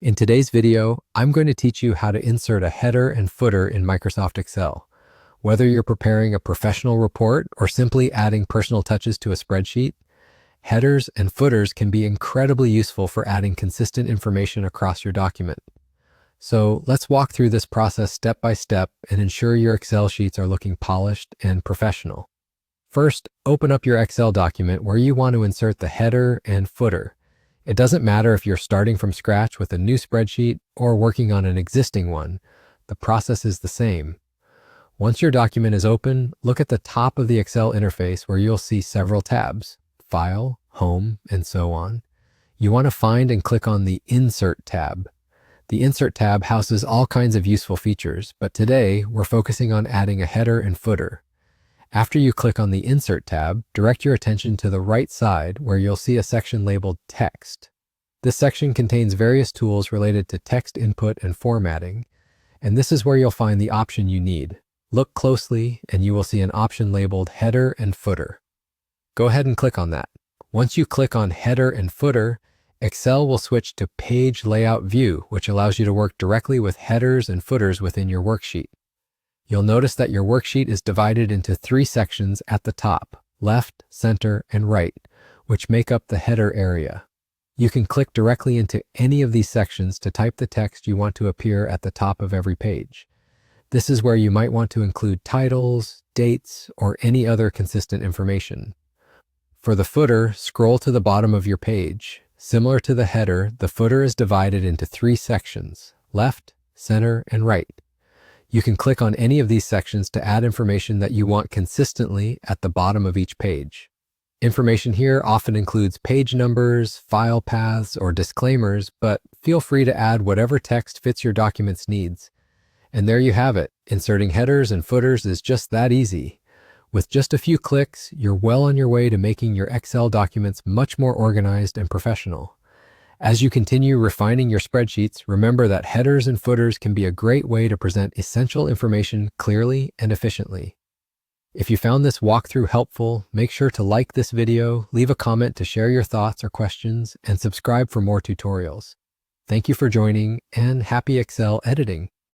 In today's video, I'm going to teach you how to insert a header and footer in Microsoft Excel. Whether you're preparing a professional report or simply adding personal touches to a spreadsheet, headers and footers can be incredibly useful for adding consistent information across your document. So let's walk through this process step by step and ensure your Excel sheets are looking polished and professional. First, open up your Excel document where you want to insert the header and footer. It doesn't matter if you're starting from scratch with a new spreadsheet or working on an existing one, the process is the same. Once your document is open, look at the top of the Excel interface where you'll see several tabs: File, Home, and so on. You want to find and click on the Insert tab. The Insert tab houses all kinds of useful features, but today we're focusing on adding a header and footer. After you click on the Insert tab, direct your attention to the right side where you'll see a section labeled Text. This section contains various tools related to text input and formatting, and this is where you'll find the option you need. Look closely and you will see an option labeled Header and Footer. Go ahead and click on that. Once you click on Header and Footer, Excel will switch to Page Layout View, which allows you to work directly with headers and footers within your worksheet. You'll notice that your worksheet is divided into 3 sections at the top: left, center, and right, which make up the header area. You can click directly into any of these sections to type the text you want to appear at the top of every page. This is where you might want to include titles, dates, or any other consistent information. For the footer, scroll to the bottom of your page. Similar to the header, the footer is divided into 3 sections: left, center, and right. You can click on any of these sections to add information that you want consistently at the bottom of each page. Information here often includes page numbers, file paths, or disclaimers, but feel free to add whatever text fits your document's needs. And there you have it. Inserting headers and footers is just that easy. With just a few clicks, you're well on your way to making your Excel documents much more organized and professional. As you continue refining your spreadsheets, remember that headers and footers can be a great way to present essential information clearly and efficiently. If you found this walkthrough helpful, make sure to like this video, leave a comment to share your thoughts or questions, and subscribe for more tutorials. Thank you for joining, and happy Excel editing!